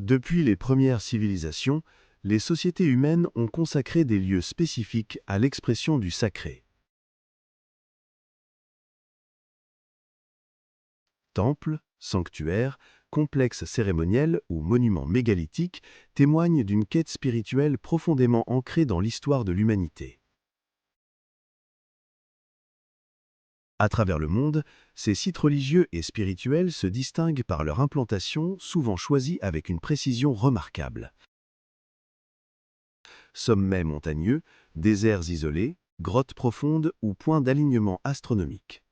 Depuis les premières civilisations, les sociétés humaines ont consacré des lieux spécifiques à l'expression du sacré. Temples, sanctuaires, complexes cérémoniels ou monuments mégalithiques témoignent d'une quête spirituelle profondément ancrée dans l'histoire de l'humanité. À travers le monde, ces sites religieux et spirituels se distinguent par leur implantation, souvent choisie avec une précision remarquable. Sommets montagneux, déserts isolés, grottes profondes ou points d'alignement astronomique.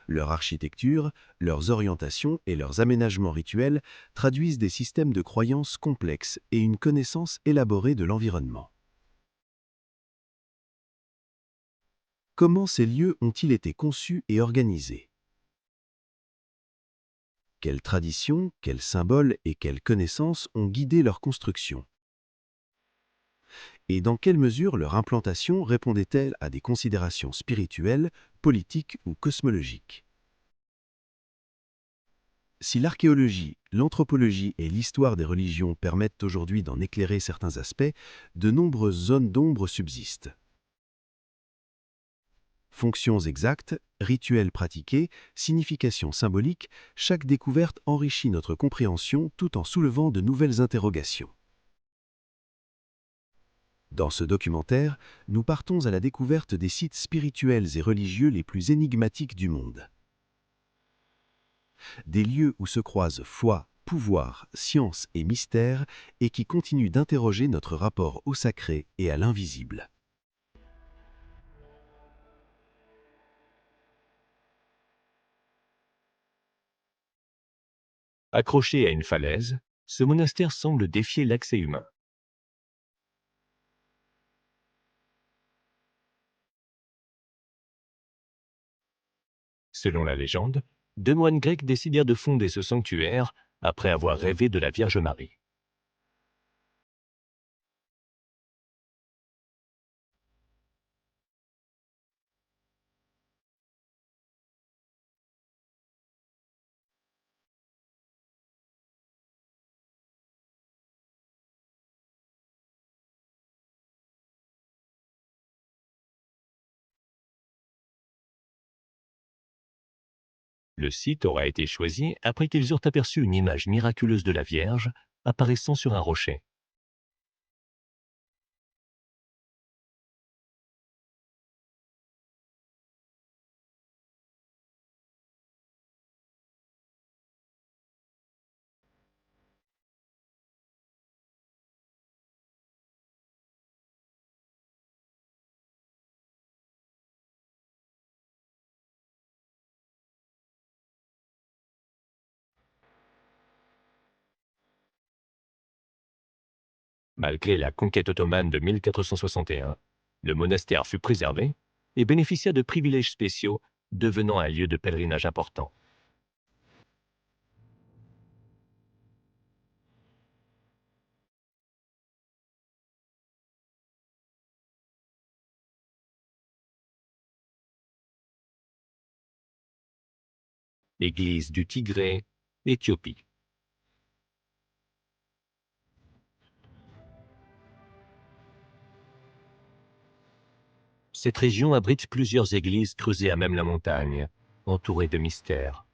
Leur architecture, leurs orientations et leurs aménagements rituels traduisent des systèmes de croyances complexes et une connaissance élaborée de l'environnement. Comment ces lieux ont-ils été conçus et organisés? Quelles traditions, quels symboles et quelles connaissances ont guidé leur construction? Et dans quelle mesure leur implantation répondait-elle à des considérations spirituelles, politiques ou cosmologiques? Si l'archéologie, l'anthropologie et l'histoire des religions permettent aujourd'hui d'en éclairer certains aspects, de nombreuses zones d'ombre subsistent. Fonctions exactes, rituels pratiqués, significations symboliques, chaque découverte enrichit notre compréhension tout en soulevant de nouvelles interrogations. Dans ce documentaire, nous partons à la découverte des sites spirituels et religieux les plus énigmatiques du monde. Des lieux où se croisent foi, pouvoir, science et mystère et qui continuent d'interroger notre rapport au sacré et à l'invisible. Accroché à une falaise, ce monastère semble défier l'accès humain. Selon la légende, deux moines grecs décidèrent de fonder ce sanctuaire après avoir rêvé de la Vierge Marie. Le site aura été choisi après qu'ils eurent aperçu une image miraculeuse de la Vierge apparaissant sur un rocher. Malgré la conquête ottomane de 1461, le monastère fut préservé et bénéficia de privilèges spéciaux, devenant un lieu de pèlerinage important. Église du Tigré, Éthiopie. Cette région abrite plusieurs églises creusées à même la montagne, entourées de mystères.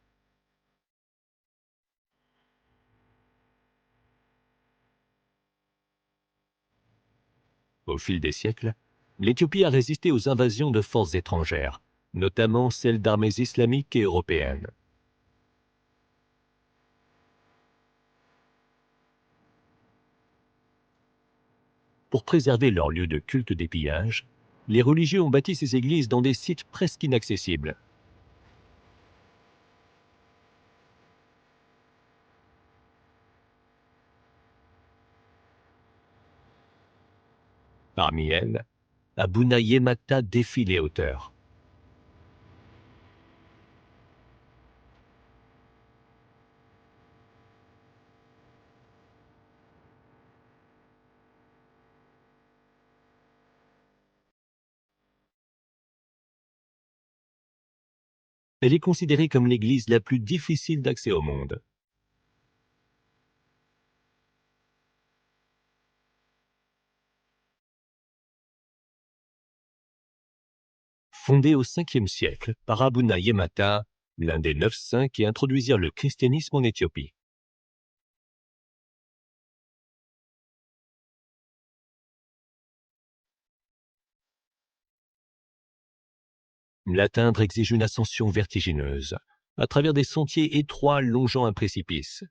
Au fil des siècles, l'Éthiopie a résisté aux invasions de forces étrangères, notamment celles d'armées islamiques et européennes. Pour préserver leur lieu de culte des pillages, les religieux ont bâti ces églises dans des sites presque inaccessibles. Parmi elles, Abuna Yemata défie les hauteurs. Elle est considérée comme l'église la plus difficile d'accès au monde. Fondés au 5e siècle par Abuna Yemata, l'un des 9 saints qui introduisirent le christianisme en Éthiopie. L'atteindre exige une ascension vertigineuse, à travers des sentiers étroits longeant un précipice.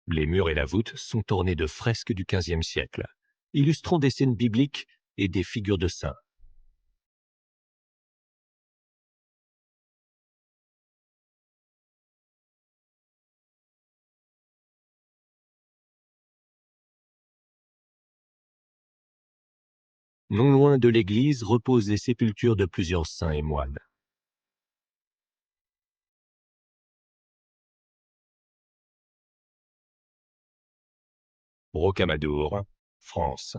Les murs et la voûte sont ornés de fresques du XVe siècle, illustrant des scènes bibliques et des figures de saints. Non loin de l'église reposent les sépultures de plusieurs saints et moines. Rocamadour, France.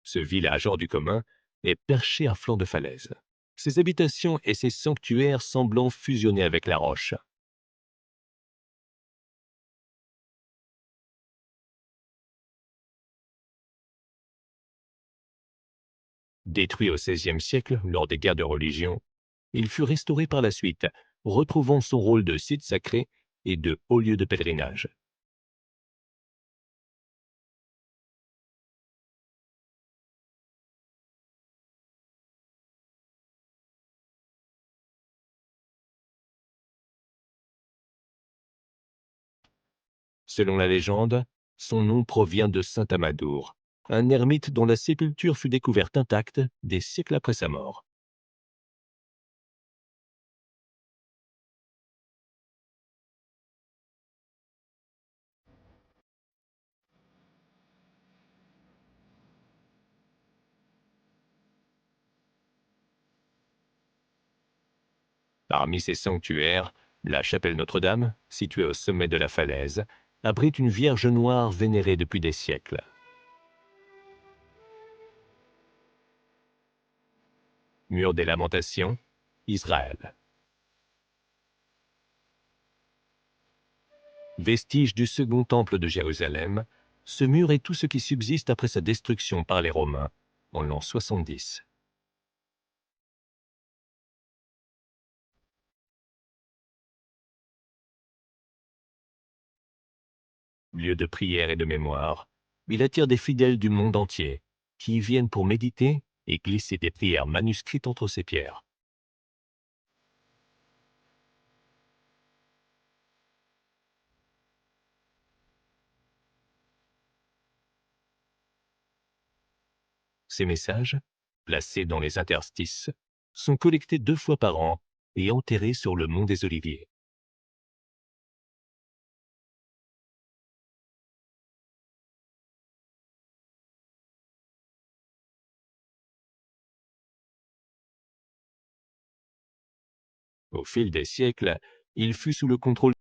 Ce village hors du commun est perché à flanc de falaise. Ses habitations et ses sanctuaires semblant fusionner avec la roche. Détruit au XVIe siècle lors des guerres de religion, il fut restauré par la suite, retrouvant son rôle de site sacré et de haut lieu de pèlerinage. Selon la légende, son nom provient de saint Amadour, un ermite dont la sépulture fut découverte intacte des siècles après sa mort. Parmi ces sanctuaires, la chapelle Notre-Dame, située au sommet de la falaise, abrite une Vierge noire vénérée depuis des siècles. Mur des Lamentations, Israël. Vestige du second temple de Jérusalem, ce mur est tout ce qui subsiste après sa destruction par les Romains en l'an 70. Lieu de prière et de mémoire, il attire des fidèles du monde entier qui y viennent pour méditer et glisser des prières manuscrites entre ses pierres. Ces messages, placés dans les interstices, sont collectés 2 fois par an et enterrés sur le mont des Oliviers. Au fil des siècles, il fut sous le contrôle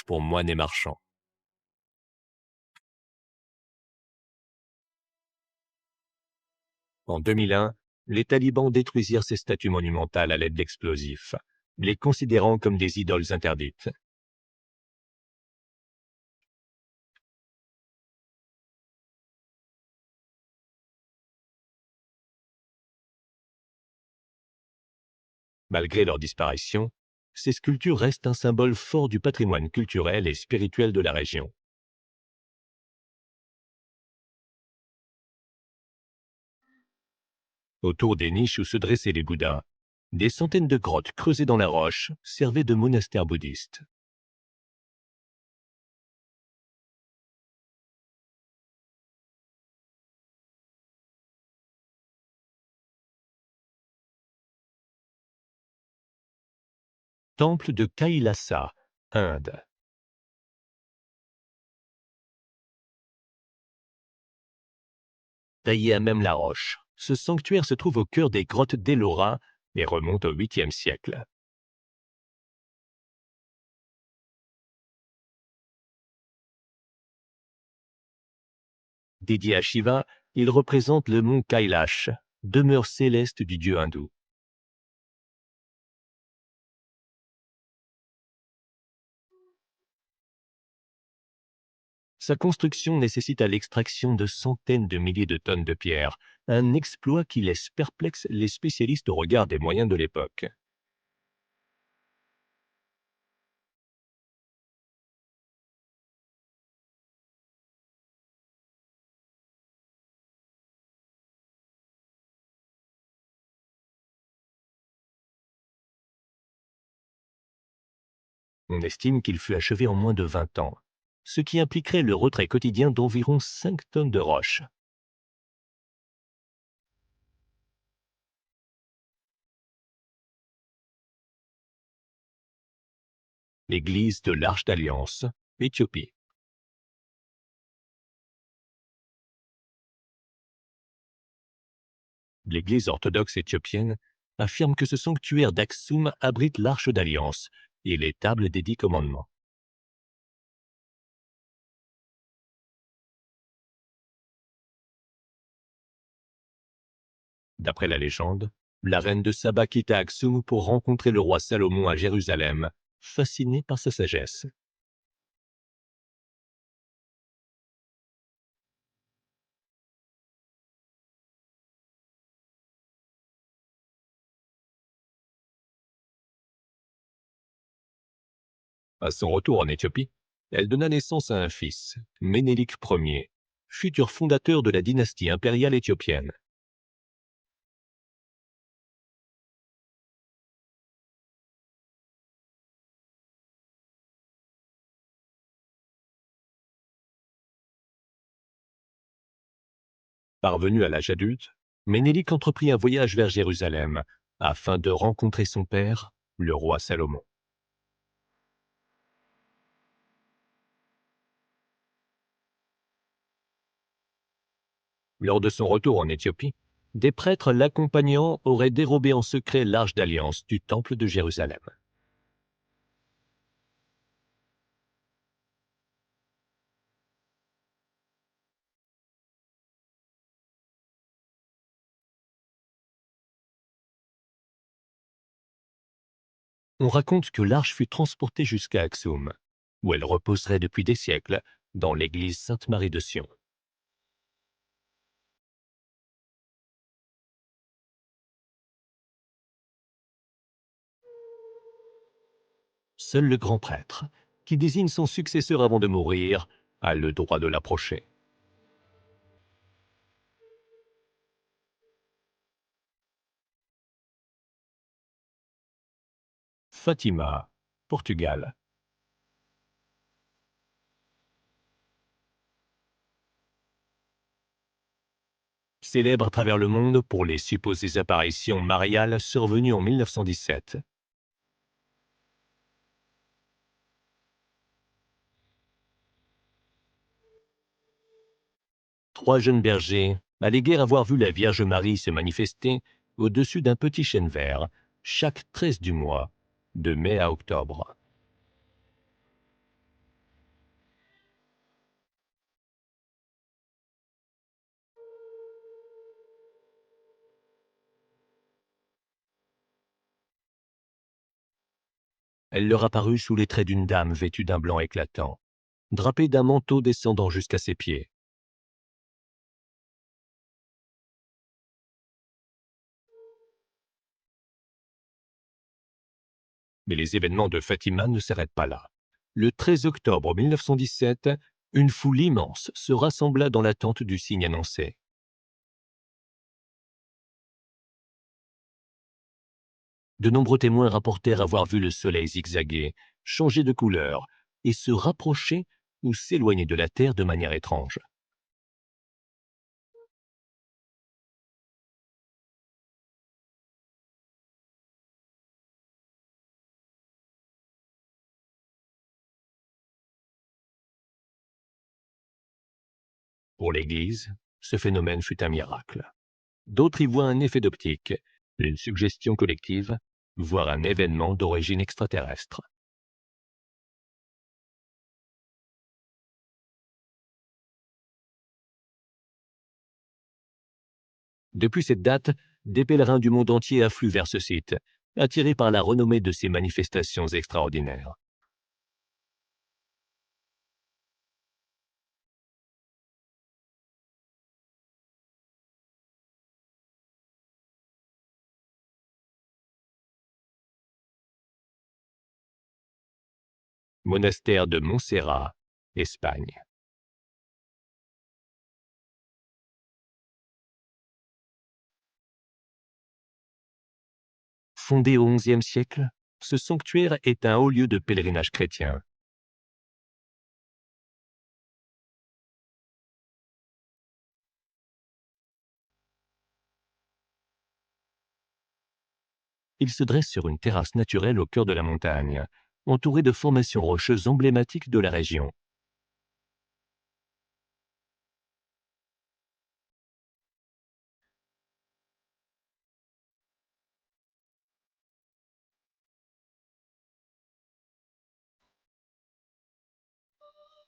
pour moines et marchands. En 2001, les talibans détruisirent ces statues monumentales à l'aide d'explosifs, les considérant comme des idoles interdites. Malgré leur disparition, ces sculptures restent un symbole fort du patrimoine culturel et spirituel de la région. Autour des niches où se dressaient les Bouddhas, des centaines de grottes creusées dans la roche servaient de monastères bouddhistes. Temple de Kailasa, Inde. Taillé à même la roche, ce sanctuaire se trouve au cœur des grottes d'Ellora et remonte au 8e siècle. Dédié à Shiva, il représente le mont Kailash, demeure céleste du dieu hindou. Sa construction nécessita l'extraction de centaines de milliers de tonnes de pierre, un exploit qui laisse perplexes les spécialistes au regard des moyens de l'époque. On estime qu'il fut achevé en moins de 20 ans, ce qui impliquerait le retrait quotidien d'environ 5 tonnes de roches. L'église de l'Arche d'Alliance, Éthiopie. L'Église orthodoxe éthiopienne affirme que ce sanctuaire d'Aksum abrite l'Arche d'Alliance et les tables des 10 commandements. D'après la légende, la reine de Saba quitta Aksum pour rencontrer le roi Salomon à Jérusalem, fascinée par sa sagesse. À son retour en Éthiopie, elle donna naissance à un fils, Ménélik Ier, futur fondateur de la dynastie impériale éthiopienne. Parvenu à l'âge adulte, Ménélik entreprit un voyage vers Jérusalem afin de rencontrer son père, le roi Salomon. Lors de son retour en Éthiopie, des prêtres l'accompagnant auraient dérobé en secret l'Arche d'Alliance du Temple de Jérusalem. On raconte que l'arche fut transportée jusqu'à Aksum, où elle reposerait depuis des siècles dans l'église Sainte-Marie de Sion. Seul le grand prêtre, qui désigne son successeur avant de mourir, a le droit de l'approcher. Fatima, Portugal. Célèbre à travers le monde pour les supposées apparitions mariales survenues en 1917. 3 jeunes bergers alléguèrent avoir vu la Vierge Marie se manifester au-dessus d'un petit chêne vert, chaque 13 du mois, de mai à octobre. Elle leur apparut sous les traits d'une dame vêtue d'un blanc éclatant, drapée d'un manteau descendant jusqu'à ses pieds. Mais les événements de Fatima ne s'arrêtent pas là. Le 13 octobre 1917, une foule immense se rassembla dans l'attente du signe annoncé. De nombreux témoins rapportèrent avoir vu le soleil zigzaguer, changer de couleur et se rapprocher ou s'éloigner de la Terre de manière étrange. Pour l'Église, ce phénomène fut un miracle. D'autres y voient un effet d'optique, une suggestion collective, voire un événement d'origine extraterrestre. Depuis cette date, des pèlerins du monde entier affluent vers ce site, attirés par la renommée de ces manifestations extraordinaires. Monastère de Montserrat, Espagne. Fondé au XIe siècle, ce sanctuaire est un haut lieu de pèlerinage chrétien. Il se dresse sur une terrasse naturelle au cœur de la montagne, entouré de formations rocheuses emblématiques de la région.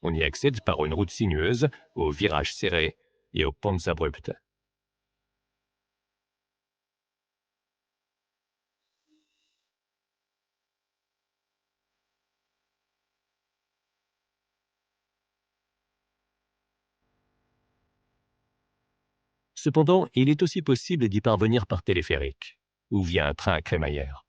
On y accède par une route sinueuse, aux virages serrés et aux pentes abruptes. Cependant, il est aussi possible d'y parvenir par téléphérique ou via un train à crémaillère.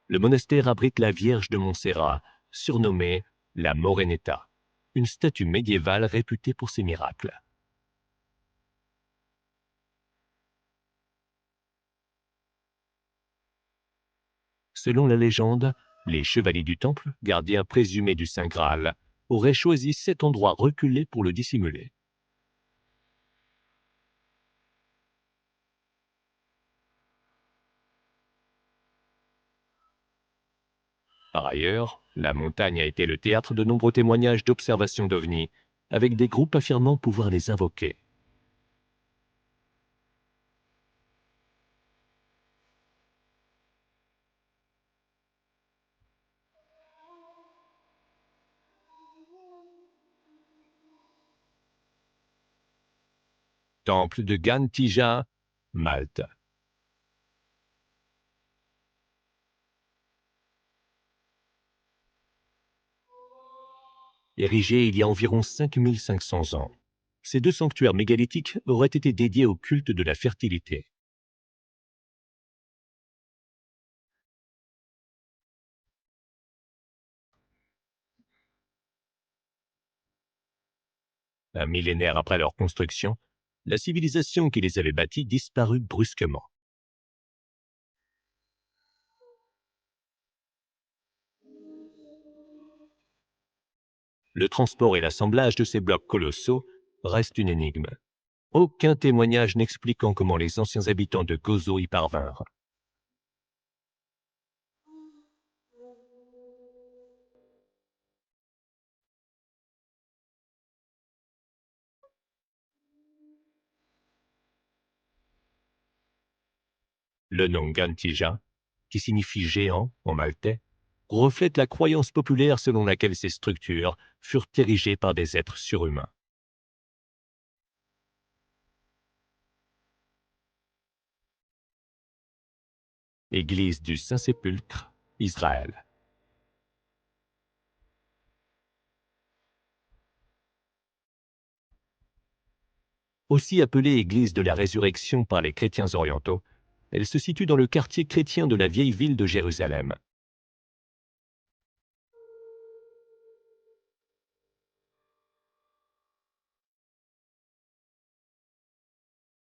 Le monastère abrite la Vierge de Montserrat, surnommée la Moreneta, une statue médiévale réputée pour ses miracles. Selon la légende, les chevaliers du Temple, gardiens présumés du Saint Graal, auraient choisi cet endroit reculé pour le dissimuler. Par ailleurs, la montagne a été le théâtre de nombreux témoignages d'observations d'ovnis, avec des groupes affirmant pouvoir les invoquer. Temple de Gantija, Malte. Érigé il y a environ 5500 ans, ces deux sanctuaires mégalithiques auraient été dédiés au culte de la fertilité. Un millénaire après leur construction, la civilisation qui les avait bâtis disparut brusquement. Le transport et l'assemblage de ces blocs colossaux restent une énigme. Aucun témoignage n'expliquant comment les anciens habitants de Gozo y parvinrent. Le nom Gantija, qui signifie géant en maltais, reflète la croyance populaire selon laquelle ces structures furent érigées par des êtres surhumains. Église du Saint-Sépulcre, Israël. Aussi appelée Église de la Résurrection par les chrétiens orientaux, elle se situe dans le quartier chrétien de la vieille ville de Jérusalem.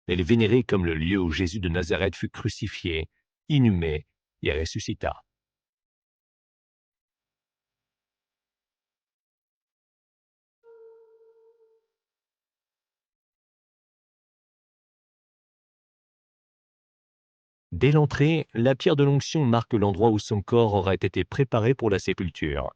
Elle est vénérée comme le lieu où Jésus de Nazareth fut crucifié, inhumé et ressuscita. Dès l'entrée, la pierre de l'onction marque l'endroit où son corps aurait été préparé pour la sépulture.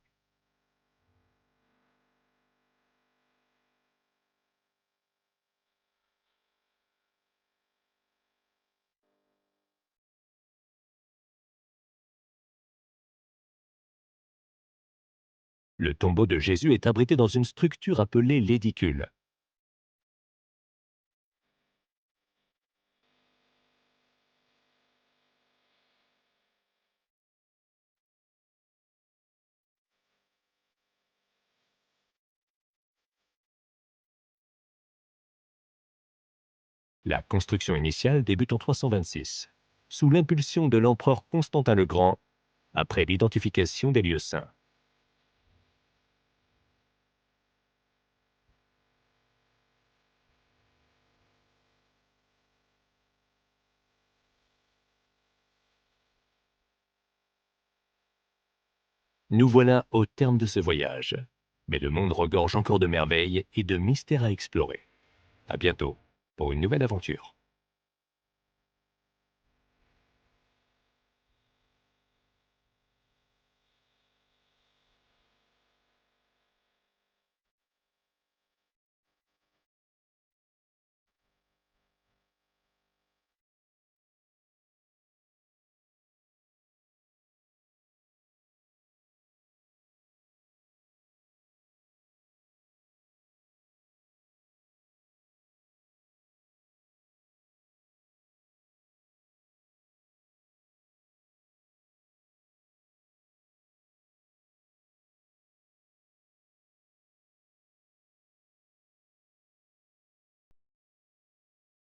Le tombeau de Jésus est abrité dans une structure appelée l'édicule. La construction initiale débute en 326, sous l'impulsion de l'empereur Constantin le Grand, après l'identification des lieux saints. Nous voilà au terme de ce voyage, mais le monde regorge encore de merveilles et de mystères à explorer. À bientôt pour une nouvelle aventure.